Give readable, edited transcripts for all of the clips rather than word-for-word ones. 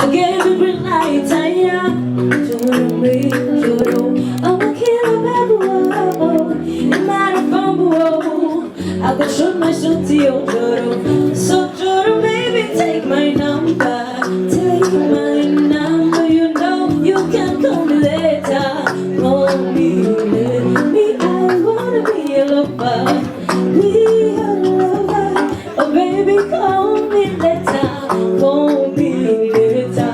I gave you green light, I'm a killer, I could shoot my shot to your Joro. So Joro, baby, take my number. Take my number, you know you can call me later. Call me, I wanna be a lover. Be a lover. Oh baby, call me later. Call me later.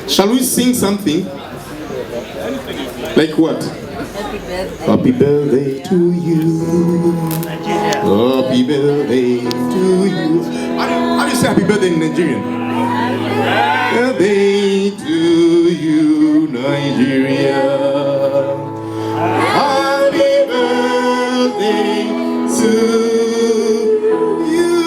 Shall we sing something? Like what? Happy birthday to you. Happy birthday to you. How do you say happy birthday in Nigerian? Birthday to you, Nigeria. Happy birthday to you.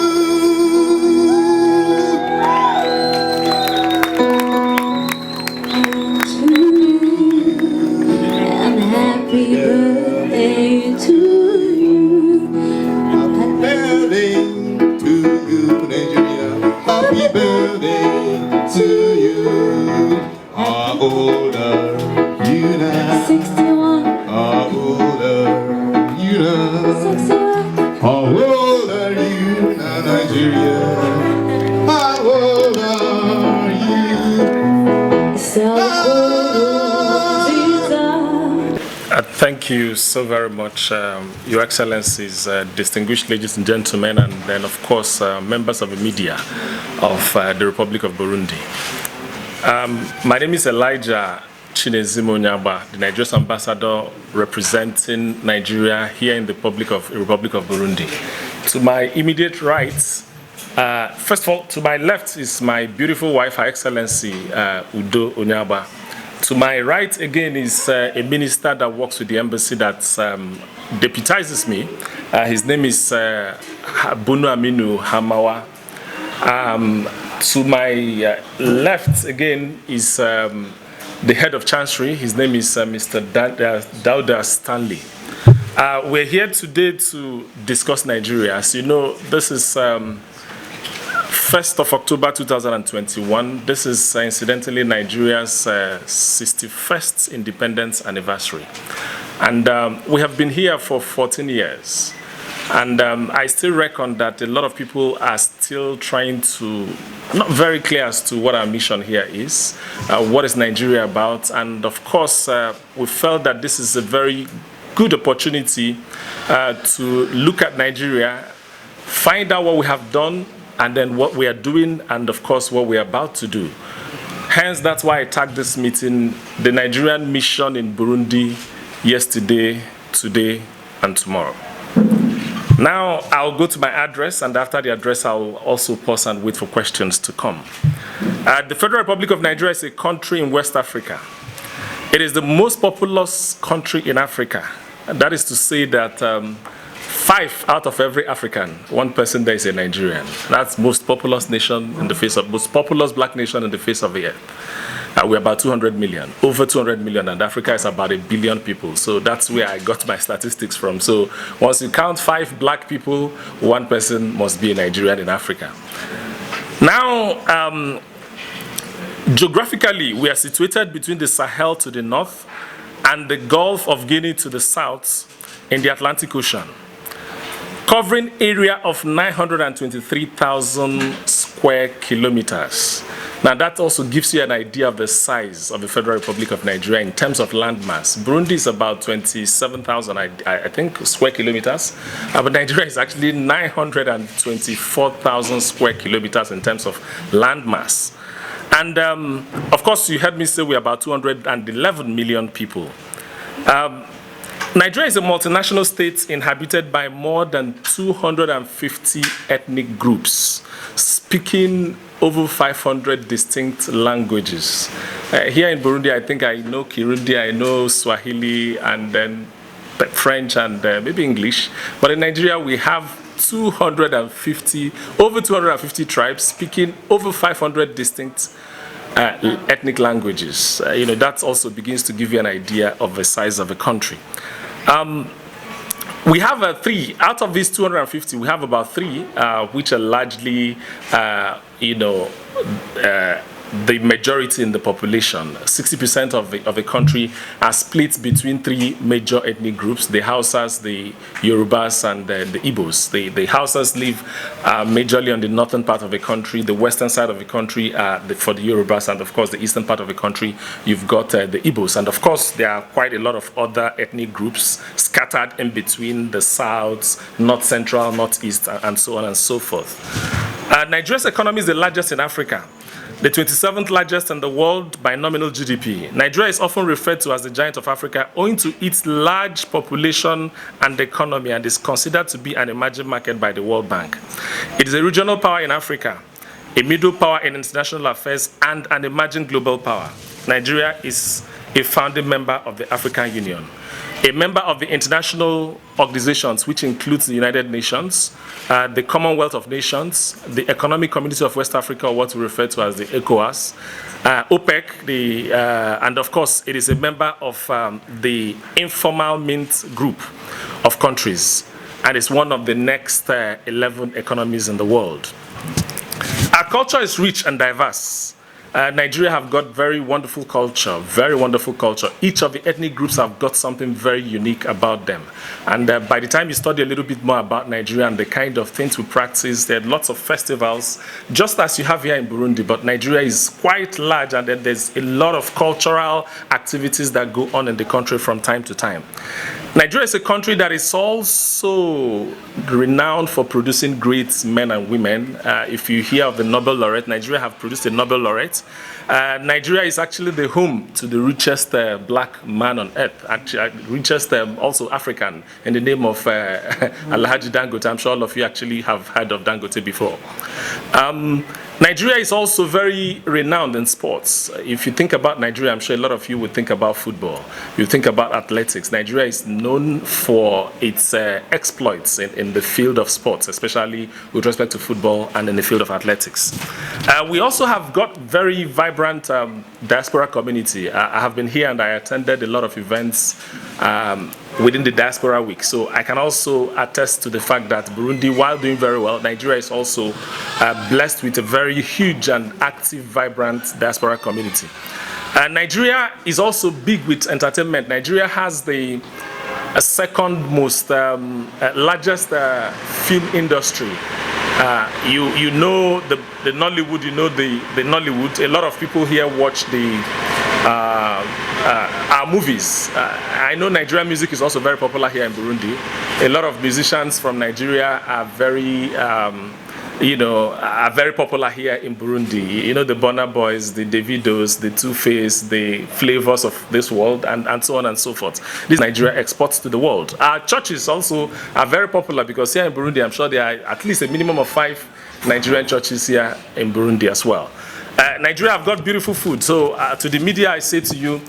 Happy birthday to you. Happy birthday to you, Nigeria. Happy birthday to you. How old are you now? 61. How old are you now? 61. How old are you now, Nigeria? How old are you? Thank you so very much, Your Excellencies, distinguished ladies and gentlemen, and then of course members of the media of the Republic of Burundi. My name is Elijah Chinezim Onyaba, the Nigerian ambassador representing Nigeria here in the Republic of Burundi. To my immediate right, first of all, to my left is my beautiful wife, Her Excellency Udo Onyaba. To my right again is a minister that works with the embassy that deputizes me. His name is Bunu Aminu Hamawa. To my left again is the head of Chancery. His name is Mr. Dauda Stanley. We're here today to discuss Nigeria. As you know, this is 1st of October 2021. This is incidentally Nigeria's 61st independence anniversary. And we have been here for 14 years. And I still reckon that a lot of people are still trying to, not very clear as to what our mission here is, what is Nigeria about. And of course, we felt that this is a very good opportunity to look at Nigeria, find out what we have done, and then what we are doing, and of course, what we are about to do. Hence, that's why I tagged this meeting, the Nigerian mission in Burundi, yesterday, today, and tomorrow. Now, I'll go to my address, and after the address, I'll also pause and wait for questions to come. The Federal Republic of Nigeria is a country in West Africa. It is the most populous country in Africa. And that is to say that 5 out of every African, 1 person there is a Nigerian. That's most populous nation in the face of, most populous black nation in the face of the earth. We're about 200 million, over 200 million, and Africa is about 1 billion people. So that's where I got my statistics from. So once you count 5 black people, 1 person must be a Nigerian in Africa. Now, geographically, we are situated between the Sahel to the north and the Gulf of Guinea to the south in the Atlantic Ocean, covering area of 923,000 square kilometers. Now that also gives you an idea of the size of the Federal Republic of Nigeria in terms of land mass. Burundi is about 27,000, I think, square kilometers, but Nigeria is actually 924,000 square kilometers in terms of land mass. And of course, you heard me say we're about 211 million people. Nigeria is a multinational state inhabited by more than 250 ethnic groups, speaking over 500 distinct languages. Here in Burundi, I think I know Kirundi, I know Swahili, and then French, and maybe English. But in Nigeria, we have over 250 tribes speaking over 500 distinct ethnic languages. That also begins to give you an idea of the size of the country. We have 3 out of these 250. We have about 3 which are largely, the majority in the population. 60% of the country are split between 3 major ethnic groups: the Hausas, the Yorubas, and the Igbos. The Hausas live majorly on the northern part of the country. The western side of the country for the Yorubas, and of course the eastern part of the country, you've got the Igbos. And of course, there are quite a lot of other ethnic groups scattered in between the south, north central, northeast, and so on and so forth. Nigeria's economy is the largest in Africa, the 27th largest in the world by nominal GDP. Nigeria is often referred to as the giant of Africa owing to its large population and economy, and is considered to be an emerging market by the World Bank. It is a regional power in Africa, a middle power in international affairs, and an emerging global power. Nigeria is a founding member of the African Union, a member of the international organizations, which includes the United Nations, the Commonwealth of Nations, the Economic Community of West Africa, or what we refer to as the ECOWAS, OPEC, and of course, it is a member of the Informal Mint Group of countries, and it's one of the next 11 economies in the world. Our culture is rich and diverse. Nigeria have got very wonderful culture, very wonderful culture. Each of the ethnic groups have got something very unique about them. And by the time you study a little bit more about Nigeria and the kind of things we practice, there are lots of festivals, just as you have here in Burundi, but Nigeria is quite large, and then there's a lot of cultural activities that go on in the country from time to time. Nigeria is a country that is also renowned for producing great men and women. If you hear of the Nobel laureate, Nigeria have produced a Nobel laureate. Nigeria is actually the home to the richest black man on earth, actually, richest also African, in the name of Alhaji Dangote. I'm sure all of you actually have heard of Dangote before. Nigeria is also very renowned in sports. If you think about Nigeria, I'm sure a lot of you would think about football. You think about athletics. Nigeria is known for its exploits in the field of sports, especially with respect to football and in the field of athletics. We also have got very vibrant diaspora community. I have been here and I attended a lot of events within the Diaspora Week. So I can also attest to the fact that Burundi, while doing very well, Nigeria is also blessed with a very huge and active, vibrant diaspora community. Nigeria is also big with entertainment. Nigeria has the second most largest film industry. You know the Nollywood, you know the Nollywood. A lot of people here watch our movies. I know Nigerian music is also very popular here in Burundi. A lot of musicians from Nigeria are very are very popular here in Burundi. You know, the Burna Boys, the Davidos, the Two-Face, the Flavors of this world, and so on and so forth. This Nigeria exports to the world. Our churches also are very popular because here in Burundi, I'm sure there are at least a minimum of 5 Nigerian churches here in Burundi as well. Nigeria have got beautiful food. So to the media, I say to you,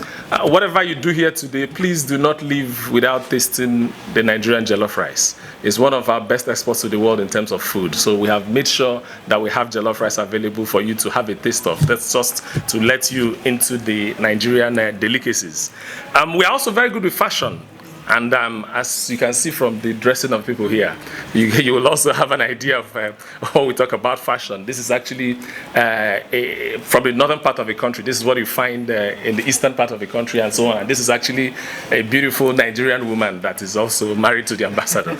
whatever you do here today, please do not leave without tasting the Nigerian jollof rice. It's one of our best exports to the world in terms of food. So we have made sure that we have jollof rice available for you to have a taste of. That's just to let you into the Nigerian delicacies. We are also very good with fashion. And as you can see from the dressing of people here, you will also have an idea of when we talk about fashion. This is actually from the northern part of the country. This is what you find in the eastern part of the country and so on. And this is actually a beautiful Nigerian woman that is also married to the ambassador.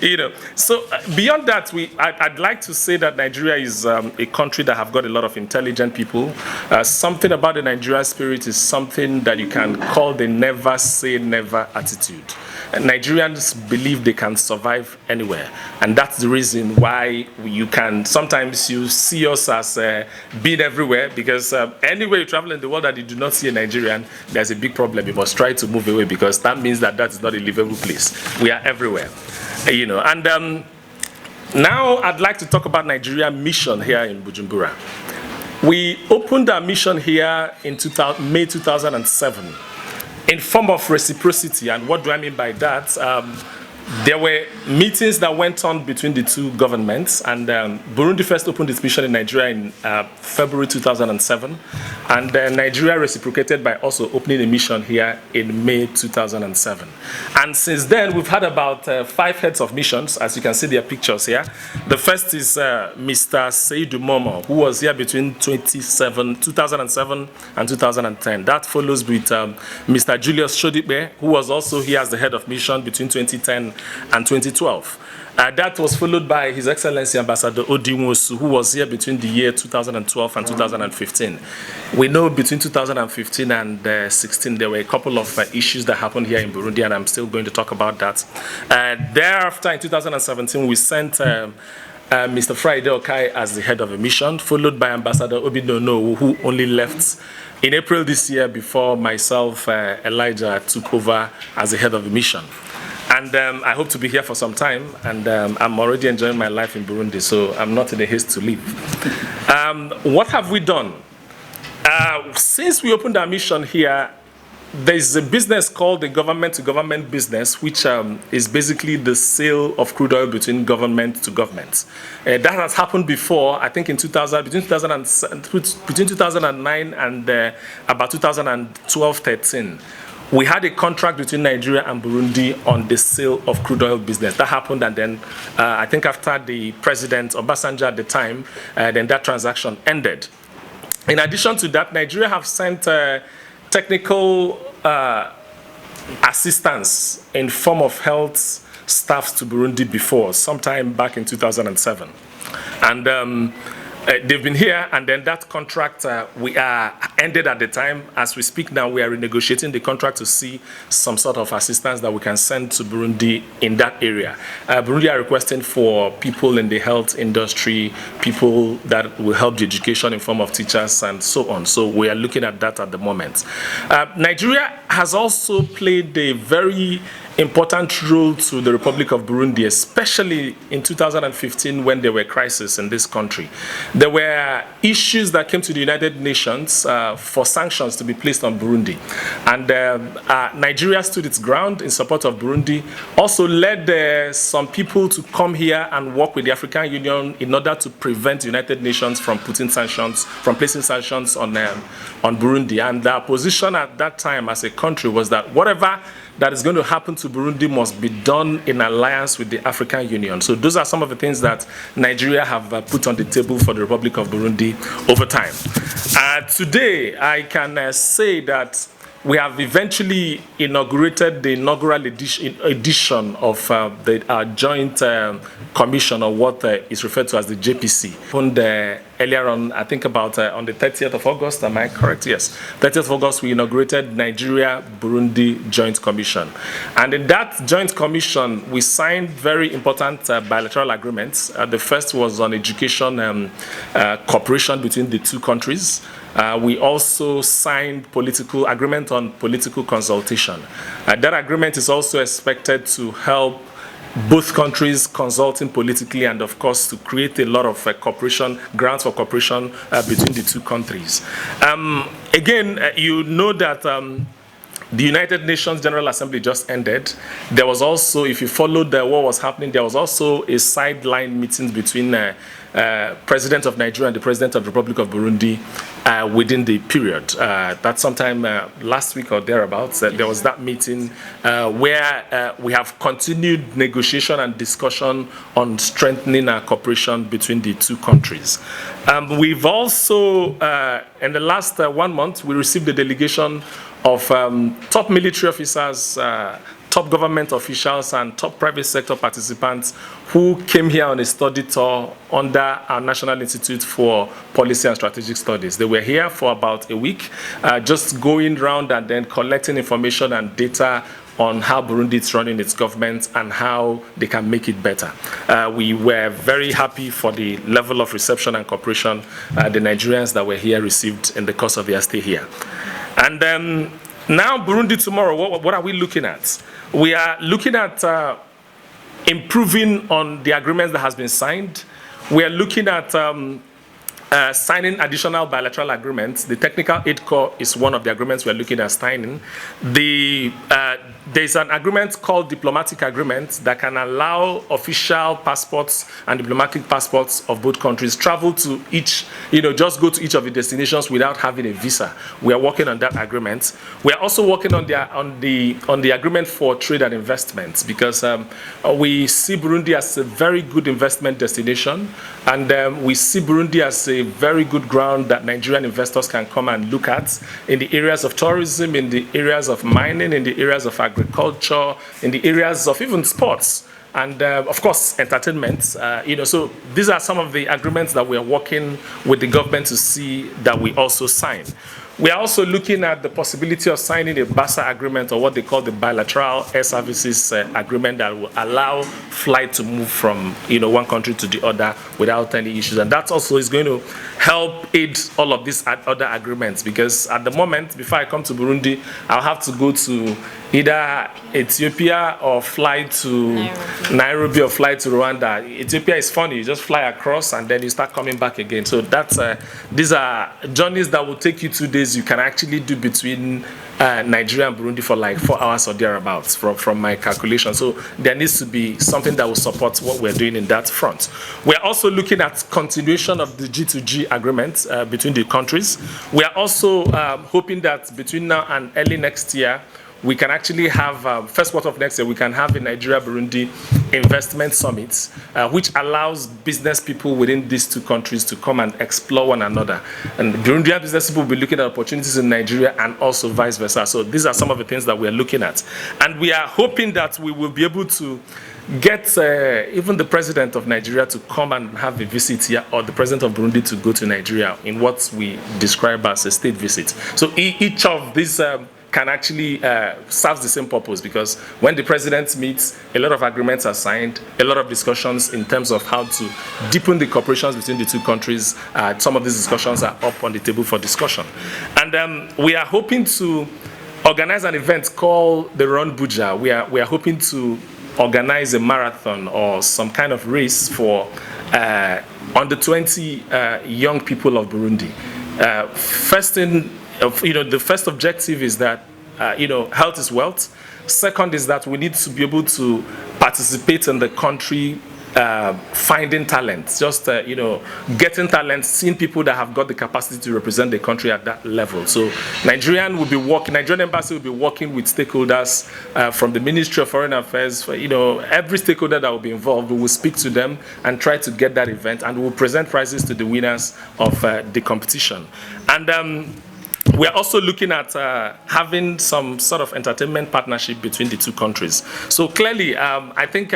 You know, so beyond that, I'd like to say that Nigeria is a country that have got a lot of intelligent people. Something about the Nigerian spirit is something that you can call the never say never attitude. Nigerians believe they can survive anywhere, and that's the reason why sometimes you see us as being everywhere, because anywhere you travel in the world that you do not see a Nigerian, there's a big problem. You must try to move away, because that means that is not a livable place. We are everywhere. You know, and now I'd like to talk about Nigeria mission here in Bujumbura. We opened our mission here in May 2007 in form of reciprocity. And what do I mean by that? There were meetings that went on between the two governments, and Burundi first opened its mission in Nigeria in February 2007, and Nigeria reciprocated by also opening a mission here in May 2007. And since then, we've had about 5 heads of missions, as you can see their pictures here. The first is Mr. Seydou Momo, who was here between 2007 and 2010. That follows with Mr. Julius Shodipe, who was also here as the head of mission between 2010 and 2012. That was followed by His Excellency Ambassador Odimosu, who was here between the year 2012 and 2015. We know between 2015 and 16 there were a couple of issues that happened here in Burundi, and I'm still going to talk about that. Thereafter, in 2017, we sent Mr. Friday Okai as the head of a mission, followed by Ambassador Obidono, who only left in April this year before myself, Elijah, took over as the head of the mission. And I hope to be here for some time, and I'm already enjoying my life in Burundi, so I'm not in a haste to leave. What have we done? Since we opened our mission here, there's a business called the government-to-government business, which is basically the sale of crude oil between government to government. That has happened before, I think, between 2009 and about 2012-13. We had a contract between Nigeria and Burundi on the sale of crude oil business. That happened, and then I think after the president, Obasanjo at the time, then that transaction ended. In addition to that, Nigeria have sent technical assistance in form of health staffs to Burundi before, sometime back in 2007. And they've been here, and then that contract we are ended at the time. As we speak now, we are renegotiating the contract to see some sort of assistance that we can send to Burundi in that area. Burundi are requesting for people in the health industry, people that will help the education in form of teachers and so on. So we are looking at that at the moment. Nigeria has also played a very important role to the Republic of Burundi, especially in 2015 when there were crises in this country. There were issues that came to the United Nations for sanctions to be placed on Burundi. And Nigeria stood its ground in support of Burundi, also led some people to come here and work with the African Union in order to prevent the United Nations from placing sanctions on Burundi. And our position at that time as a country was that whatever that is going to happen to Burundi must be done in alliance with the African Union. So those are some of the things that Nigeria have put on the table for the Republic of Burundi over time. Today, I can say that we have eventually inaugurated the inaugural edition of our joint commission, or what is referred to as the JPC. And earlier on, I think about on the 30th of August, am I correct? Yes. 30th of August, we inaugurated Nigeria-Burundi Joint Commission. And in that joint commission, we signed very important bilateral agreements. The first was on education cooperation between the two countries. We also signed political agreement on political consultation. That agreement is also expected to help both countries consulting politically, and of course to create a lot of cooperation, grounds for cooperation between the two countries. Again, you know that the United Nations General Assembly just ended. There was also, if you followed what was happening, there was also a sideline meeting between President of Nigeria and the President of the Republic of Burundi within the period. That's sometime last week or thereabouts. There was that meeting where we have continued negotiation and discussion on strengthening our cooperation between the two countries. We've also, in the last 1 month, we received a delegation of top military officers, top government officials, and top private sector participants who came here on a study tour under our National Institute for Policy and Strategic Studies. They were here for about a week, just going around and then collecting information and data on how Burundi is running its government and how they can make it better. We were very happy for the level of reception and cooperation the Nigerians that were here received in the course of their stay here. And now Burundi tomorrow, what are we looking at? We are looking at improving on the agreements that has been signed. We are looking at signing additional bilateral agreements. The technical aid corps is one of the agreements we are looking at signing. There's an agreement called diplomatic agreement that can allow official passports and diplomatic passports of both countries travel to each, just go to each of the destinations without having a visa. We are working on that agreement. We are also working on the agreement for trade and investments, because we see Burundi as a very good investment destination, and we see Burundi as a very good ground that Nigerian investors can come and look at in the areas of tourism, in the areas of mining, in the areas of agriculture, in the areas of even sports, and of course entertainment. So these are some of the agreements that we are working with the government to see that we also sign. We are also looking at the possibility of signing a BASA agreement, or what they call the bilateral air services agreement, that will allow flight to move from one country to the other without any issues. And that also is going to help aid all of these other agreements, because at the moment, before I come to Burundi, I'll have to go to either Ethiopia or fly to Nairobi or fly to Rwanda. Ethiopia is funny, you just fly across and then you start coming back again. So that's these are journeys that will take you 2 days. You can actually do between Nigeria and Burundi for like 4 hours or thereabouts from my calculation. So there needs to be something that will support what we're doing in that front. We're also looking at continuation of the G2G agreement between the countries. We are also hoping that between now and early next year, we can actually have, first quarter of next year, we can have a Nigeria-Burundi investment summit, which allows business people within these two countries to come and explore one another. And Burundian business people will be looking at opportunities in Nigeria and also vice versa. So these are some of the things that we are looking at. And we are hoping that we will be able to get even the president of Nigeria to come and have a visit here, or the president of Burundi to go to Nigeria in what we describe as a state visit. So each of these can actually serve the same purpose, because when the president meets, a lot of agreements are signed, a lot of discussions in terms of how to deepen the cooperations between the two countries. Some of these discussions are up on the table for discussion. And we are hoping to organize an event called the Run Buja. We are hoping to organize a marathon or some kind of race for under 20 young people of Burundi. The first objective is that health is wealth. Second is that we need to be able to participate in the country, finding talent, just getting talent, seeing people that have got the capacity to represent the country at that level. So Nigerian embassy will be working with stakeholders from the Ministry of Foreign Affairs. Every stakeholder that will be involved, we will speak to them and try to get that event, and we will present prizes to the winners of the competition. And we are also looking at having some sort of entertainment partnership between the two countries. So clearly, I think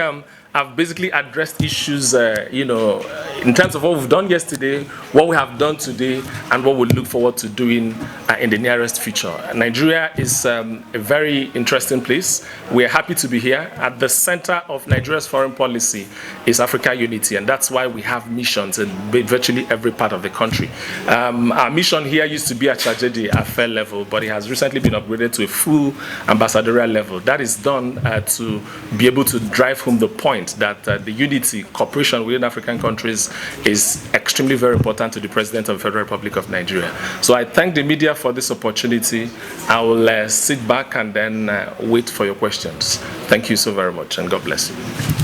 I've basically addressed issues, in terms of what we've done yesterday, what we have done today, and what we look forward to doing in the nearest future. Nigeria is a very interesting place. We are happy to be here. At the center of Nigeria's foreign policy is Africa unity, and that's why we have missions in virtually every part of the country. Our mission here used to be at Tragedy affair level, but it has recently been upgraded to a full ambassadorial level. That is done to be able to drive home the point that the unity, cooperation within African countries is extremely very important to the President of the Federal Republic of Nigeria. So I thank the media for this opportunity. I will sit back and then wait for your questions. Thank you so very much, and God bless you.